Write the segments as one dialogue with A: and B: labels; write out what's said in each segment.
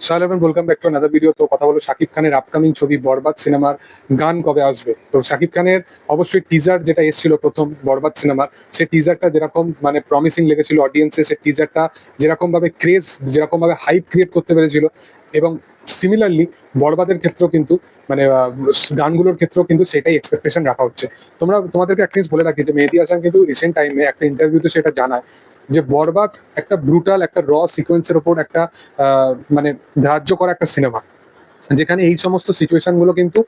A: সাহেল এবং welcome back to another video. তো কথা বলো শাকিব খানের আপকামিং ছবি বরবাদ সিনেমার গান কবে আসবে। তো শাকিব খানের অবশ্যই টিজার যেটা এসেছিল প্রথম বরবাদ সিনেমার, সেই টিজারটা যেরকম মানে প্রমিসিং লেগেছিল অডিয়েন্সে, সেই টিজারটা যেরকম ভাবে ক্রেজ, যেরকম ভাবে হাইপ ক্রিয়েট করতে পেরেছিল, এবং সিমিলারলি বরবাদের ক্ষেত্রেও কিন্তু মানে গানগুলোর ক্ষেত্রেও কিন্তু সেটাই এক্সপেকটেশন রাখা হচ্ছে। তোমাদেরকে একটা জিনিস বলে রাখি যে মেহেদী হাসান কিন্তু রিসেন্ট টাইমে একটা ইন্টারভিউতে সেটা জানায় যে বরবাদ একটা ব্রুটাল, একটা র সিকোয়েন্সের ওপর একটা মানে ধার্য করা একটা সিনেমা, যেখানে এই সমস্ত সিচুয়েশন গুলো কিন্তু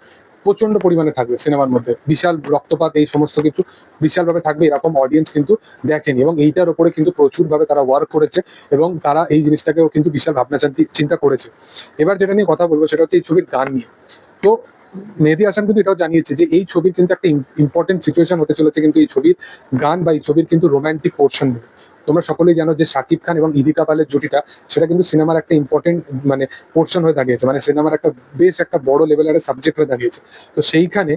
A: প্রচন্ড পরিমাণে থাকবে সিনেমার মধ্যে। বিশাল রক্তপাত, এই সমস্ত কিছু বিশালভাবে থাকবে, এরকম অডিয়েন্স কিন্তু দেখেনি, এবং এইটার ওপরে কিন্তু প্রচুরভাবে তারা ওয়ার্ক করেছে এবং তারা এই জিনিসটাকেও কিন্তু বিশাল ভাবনা চিন্তা করেছে। এবার যেটা নিয়ে কথা বলবো সেটা হচ্ছে এই ছবির গান নিয়ে। তো মেহেদী হাসান কিন্তু এটাও জানিয়েছে যে এই ছবির কিন্তু একটা ইম্পর্টেন্ট সিচুয়েশন হতে চলেছে কিন্তু এই ছবির গান বা এই ছবির কিন্তু রোমান্টিক পোর্শন নিয়ে। তোমরা সকলেই জানো যে শাকিব খান এবং ইদিকা পালের জুটিটা, সেটা কিন্তু সিনেমার একটা ইম্পর্টেন্ট মানে পোর্শন হয়ে দাঁড়িয়েছে, মানে সিনেমার একটা বেশ একটা বড় লেভেলের সাবজেক্ট হয়ে দাঁড়িয়েছে। তো সেইখানে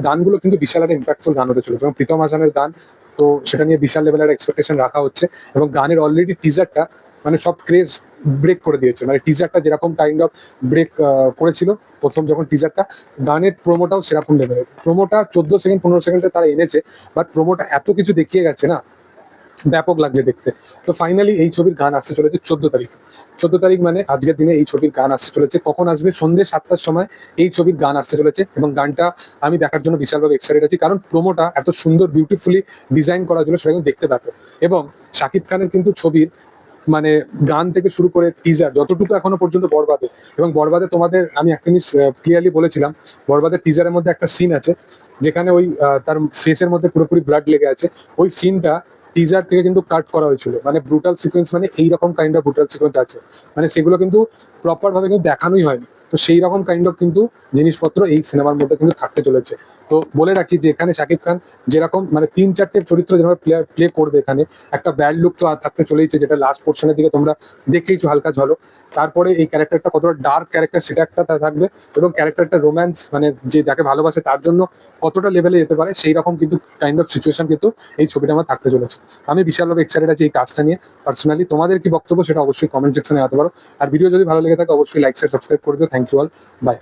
A: গানগুলো কিন্তু বিশাল একটা ইম্প্যাক্টফুল গান হতে চলেছে, এবং প্রীতম হাসানের গান। তো সেটা নিয়ে বিশাল লেভেলের এক্সপেকটেশন রাখা হচ্ছে, এবং গানের অলরেডি টিজারটা মানে সব ক্রেজ ব্রেক করে দিয়েছে। মানে টিজারটা যেরকম কাইন্ড অফ ব্রেক করেছিল প্রথম যখন টিজারটা, গানের প্রোমোটাও সেরকম লেভেলের। প্রোমোটা 14 সেকেন্ড 15 সেকেন্ডে তারা এনেছে, বাট প্রোমোটা এত কিছু দেখিয়ে গেছে না, ব্যাপক লাগছে দেখতে। তো ফাইনালি এই ছবির গান আসতে চলেছে 14 তারিখ। 14 তারিখ মানে আজকের দিনে এই ছবির গান আসতে চলেছে। কখন আসবে? সন্ধ্যে 7টার সময় এই ছবির গান আসতে চলেছে, এবং গানটা আমি দেখার জন্য বিশালভাবে এক্সাইটেড আছি, কারণ প্রোমোটা এত সুন্দর বিউটিফুলি ডিজাইন করার জন্য সেটা কিন্তু দেখতে পাবে। এবং শাকিব খানের কিন্তু ছবির মানে গান থেকে শুরু করে টিজার যতটুকু এখনো পর্যন্ত বরবাদে, এবং বরবাদে তোমাদের আমি একটা জিনিস ক্লিয়ারলি বলেছিলাম, বরবাদের টিজারের মধ্যে একটা সিন আছে যেখানে ওই তার ফেসের মধ্যে পুরোপুরি ব্লাড লেগে আছে। ওই সিনটা টিজার থেকে কিন্তু কাট করা হয়েছিল, মানে ব্রুটাল সিকোয়েন্স, মানে এইরকম কাইন্ড অফ ব্রুটাল সিকোয়েন্স আছে, মানে সেগুলো কিন্তু প্রপার ভাবে কিন্তু দেখানোই হয়নি। তো সেই রকম কাইন্ড অফ কিন্তু জিনিসপত্র এই সিনেমার মধ্যে কিন্তু থাকতে চলেছে। তো বলে রাখি যে এখানে শাকিব খান যেরকম মানে 3-4টে চরিত্র যেভাবে প্লে করবে, এখানে একটা ব্যাড লুক তো থাকতে চলেইছে, যেটা লাস্ট পোর্শনের দিকে তোমরা দেখেইছো হালকা ঝলক। তারপরে এই ক্যারেক্টারটা কতটা ডার্ক ক্যারেক্টার সেটা একটা থাকবে, এবং ক্যারেক্টারটা রোম্যান্স, মানে যে যাকে ভালোবাসে তার জন্য কতটা লেভেলে যেতে পারে সেই রকম কিন্তু কাইন্ড অফ সিচুয়েশন কিন্তু এই ছবিটা আমার থাকতে চলেছে। আমি বিশালভাবে এক্সাইটেড আছি এই কাজটা নিয়ে। পার্সোনালি তোমাদের কি বক্তব্য সেটা অবশ্যই কমেন্ট সেকশনে জানাতে পারো। আর ভিডিও যদি ভালো লেগে থাকে অবশ্যই লাইক শেয়ার সাবস্ক্রাইব করে দিও। Thank you all, by.